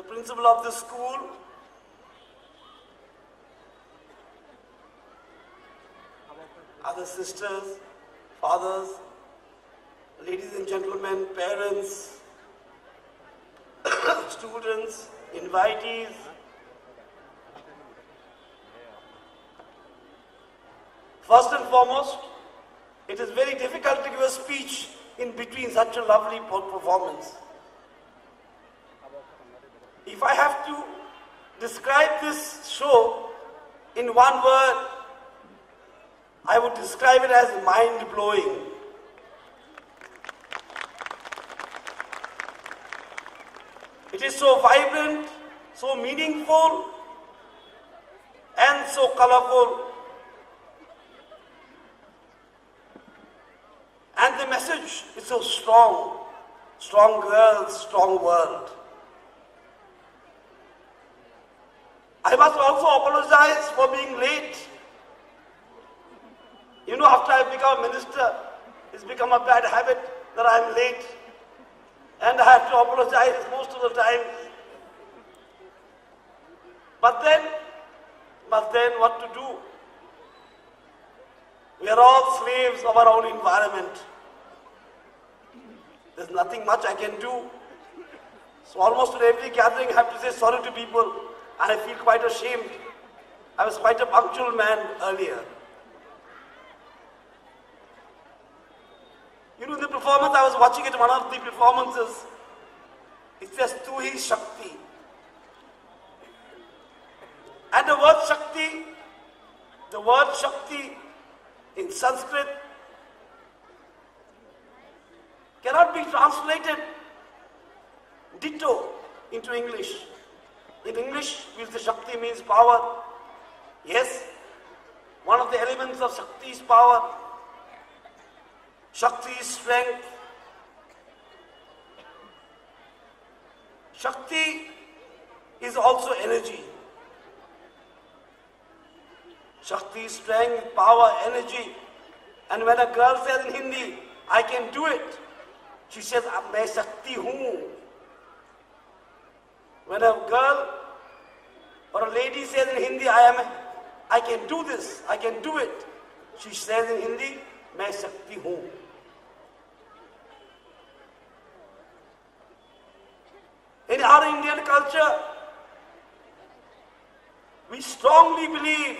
principal of the school, other sisters, fathers, ladies and gentlemen, parents, students, invitees. First and foremost, it is very difficult to give a speech in between such a lovely performance. If I have to describe this show in one word, I would describe it as mind-blowing. It is so vibrant, so meaningful, and so colorful. And the message is so strong. Strong girls, strong world. I must also apologize for being late. You know, after I become a minister, it's become a bad habit that I'm late. And I have to apologize most of the time. But then what to do? We are all slaves of our own environment. There's nothing much I can do. So almost at every gathering I have to say sorry to people, and I feel quite ashamed. I was quite a punctual man earlier. You know, in the performance, I was watching it, one of the performances, it says, Tu hi Shakti. And the word Shakti in Sanskrit cannot be translated ditto into English. In English, we say Shakti means power. Yes, one of the elements of Shakti is power. Shakti is strength. Shakti is also energy. Shakti is strength, power, energy. And when a girl says in Hindi, I can do it, she says, मैं शक्ति हूँ. When a girl or a lady says in Hindi, I can do this, I can do it, she says in Hindi, मैं शक्ति हूँ. In our Indian culture, we strongly believe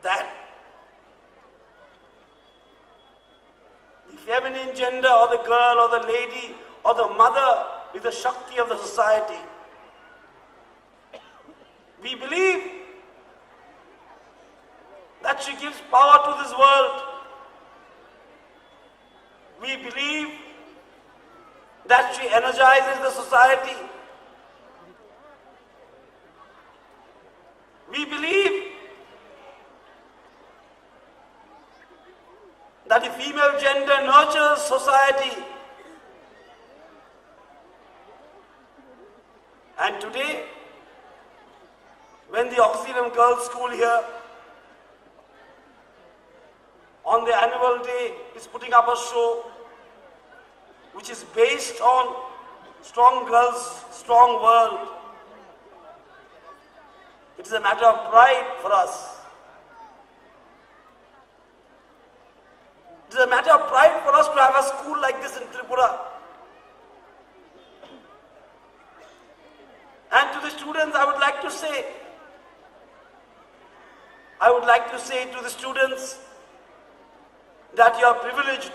that the feminine gender or the girl or the lady or the mother is the Shakti of the society. We believe that she gives power to this world. We believe that she energizes the society. We believe that the female gender nurtures society. And today, when the Auxilium Girls' School here, on the annual day, is putting up a show which is based on strong girls, strong world, it is a matter of pride for us. It is a matter of pride for us to have a school like this in Tripura. And to the students, I would like to say to the students that you are privileged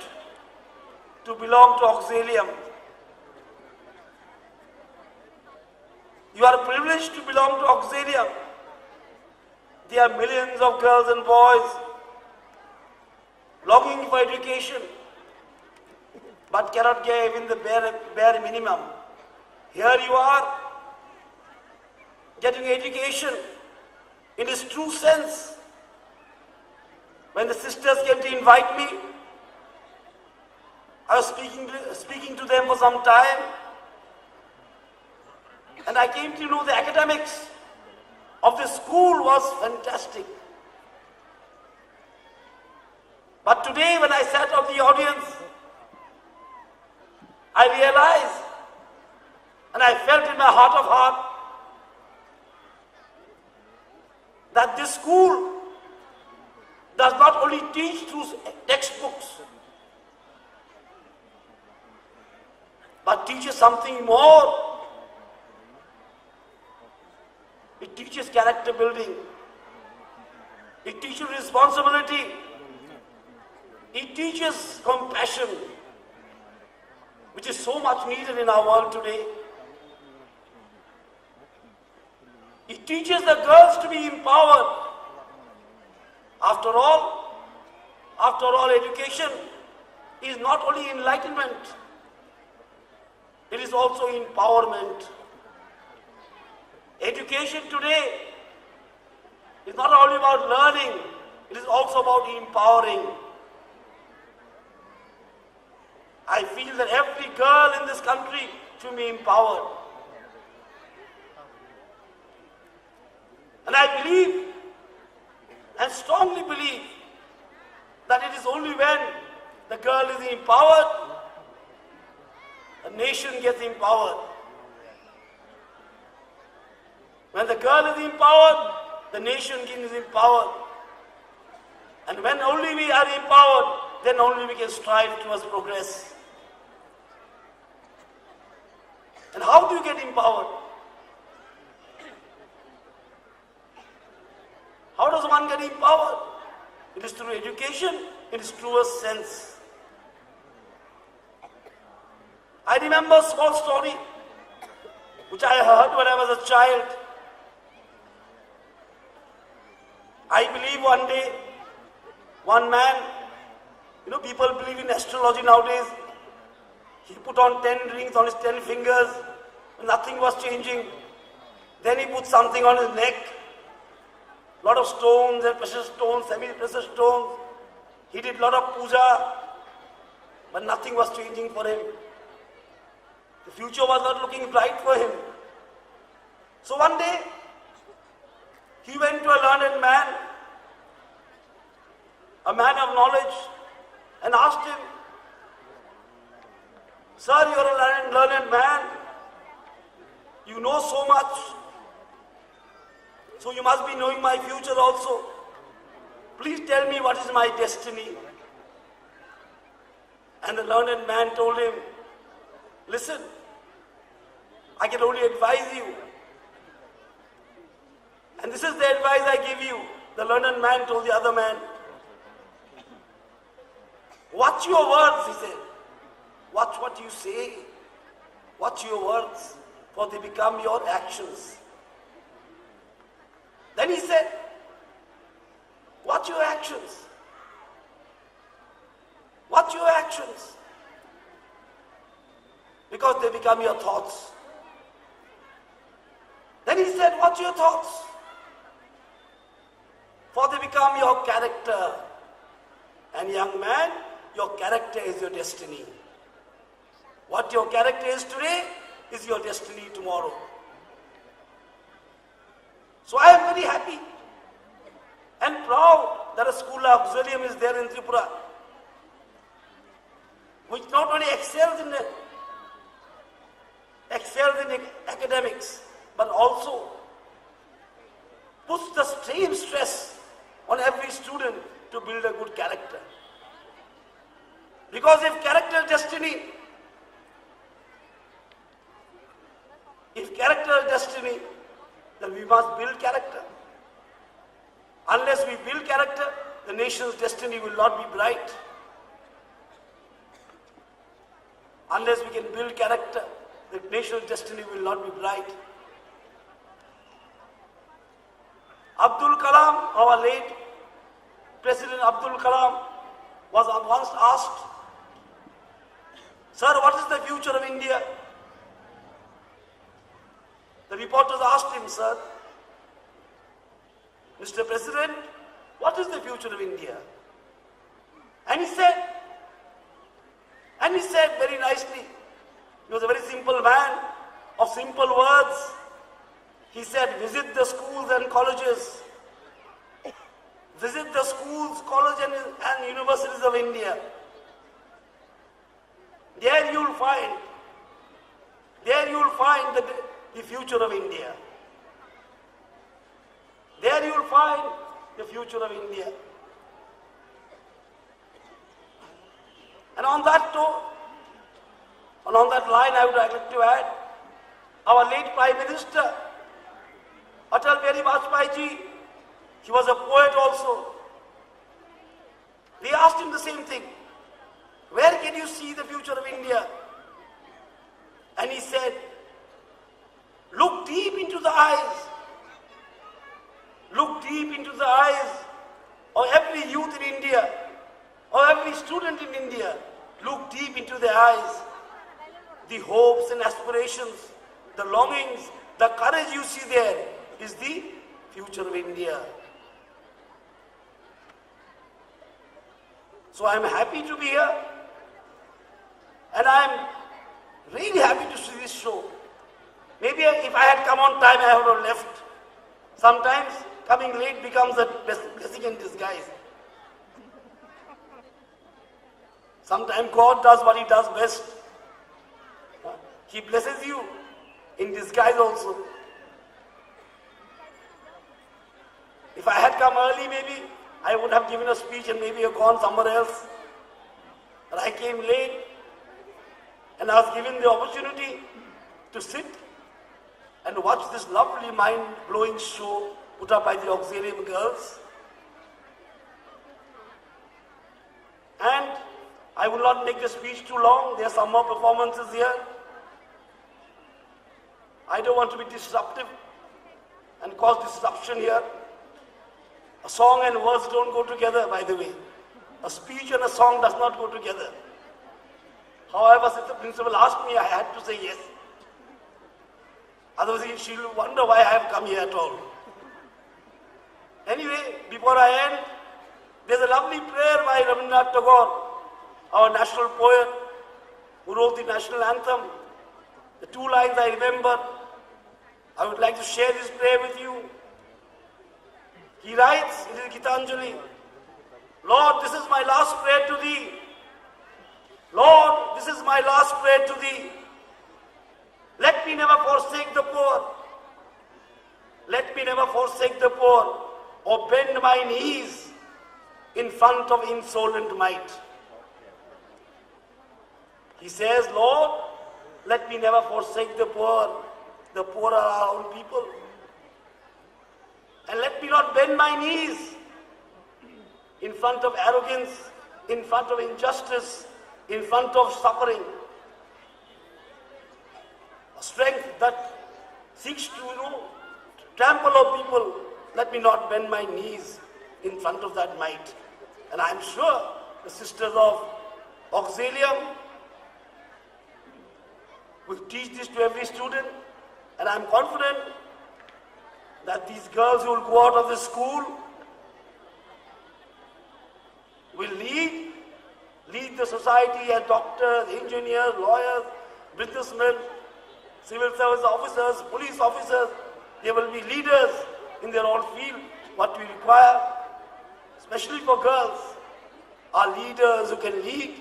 to belong to Auxilium. You are privileged to belong to Auxilium. There are millions of girls and boys longing for education, but cannot get even the bare minimum. Here you are, getting education in its true sense. When the sisters came to invite me, I was speaking to them for some time, and I came to know the academics of the school was fantastic. But today, when I sat on the audience, I realized And I felt in my heart of heart that this school does not only teach through textbooks, but teaches something more. It teaches character building. It teaches responsibility. It teaches compassion, which is so much needed in our world today. It teaches the girls to be empowered. After all, education is not only enlightenment, it is also empowerment. Education today is not only about learning, it is also about empowering. I feel that every girl in this country should be empowered. And I believe and strongly believe that it is only when the girl is empowered, the nation gets empowered. When the girl is empowered, the nation is empowered. And when only we are empowered, then only we can strive towards progress. And how do you get empowered? How does one get empowered? It is through education, in its truest sense. I remember a small story which I heard when I was a child. I believe one day, one man, people believe in astrology nowadays. He put on 10 rings on his 10 fingers, nothing was changing. Then he put something on his neck, lot of stones and precious stones, semi-precious stones. He did lot of puja, but nothing was changing for him. The future was not looking bright for him. So one day, he went to a learned man, a man of knowledge, and asked him, "Sir, you are a learned man. You know so much. So you must be knowing my future also. Please tell me what is my destiny." And the learned man told him, "Listen, I can only advise you. And this is the advice I give you." The learned man told the other man, "Watch your words," he said. "Watch what you say. Watch your words, for they become your actions." Then he said, "Watch your actions. Watch your actions. Because they become your thoughts." Then he said, "Watch your thoughts. For they become your character. And young man, your character is your destiny. What your character is today is your destiny tomorrow." So I am very happy and proud that a school like Auxilium is there in Tripura, which not only excels in academics, but also puts the same stress on every student to build a good character. Because if character is destiny, then we must build character. Unless we build character, the nation's destiny will not be bright. Unless we can build character, the nation's destiny will not be bright. Abdul Kalam, our late President Abdul Kalam, was once asked, "Sir, what is the future of India?" The reporters asked him, "Sir, Mr. President, what is the future of India?" And he said very nicely, he was a very simple man of simple words. He said, "Visit the schools and colleges. Visit the schools, colleges and universities of India. There you will find There you will find the future of India. There you will find the future of India. And on that note, and on that line, I would like to add, our late Prime Minister, Atal Bihari Vajpayee ji, he was a poet also. They asked him the same thing. Where can you see the future of India? And he said, look deep into the eyes. Look deep into the eyes of every youth in India, or every student in India. Look deep into their eyes. The hopes and aspirations, the longings, the courage you see there is the future of India. So I am happy to be here, and I am really happy to see this show. Maybe if I had come on time, I would have left. Sometimes coming late becomes a blessing in disguise. Sometimes God does what He does best. He blesses you in disguise also. If I had come early, maybe I would have given a speech and maybe have gone somewhere else. But I came late, and I was given the opportunity to sit and watch this lovely mind-blowing show put up by the Auxilium girls. And I will not make the speech too long. There are some more performances here. I don't want to be disruptive and cause disruption here. A song and words don't go together, by the way. A speech and a song does not go together. However, since the principal asked me, I had to say yes. Otherwise, she will wonder why I have come here at all. Anyway, before I end, there's a lovely prayer by Rabindranath Tagore, our national poet, who wrote the national anthem. The two lines I remember. I would like to share this prayer with you. He writes in his Gitanjali, Lord, this is my last prayer to Thee. Lord, this is my last prayer to Thee. Let me never forsake the poor. Let me never forsake the poor, or bend my knees in front of insolent might. He says, Lord, let me never forsake the poor. The poor are our own people. And let me not bend my knees in front of arrogance, in front of injustice, in front of suffering. A strength that seeks to trample on people, let me not bend my knees in front of that might. And I am sure the sisters of Auxilium will teach this to every student, and I am confident that these girls who will go out of the school will lead the society as doctors, engineers, lawyers, businessmen, civil service officers, police officers. They will be leaders in their own field. What we require, especially for girls, are leaders who can lead.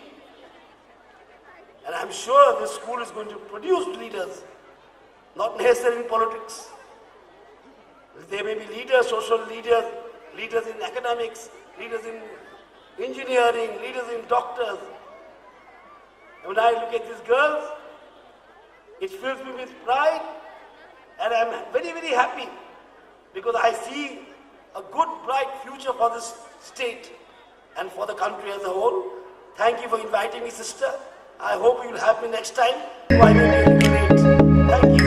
And I'm sure this school is going to produce leaders, not necessarily in politics. There may be leaders, social leaders, leaders in academics, leaders in engineering, leaders in doctors. And when I look at these girls, it fills me with pride, and I'm very, very happy because I see a good, bright future for this state and for the country as a whole. Thank you for inviting me, sister. I hope you will have me next time. I may be late. Thank you.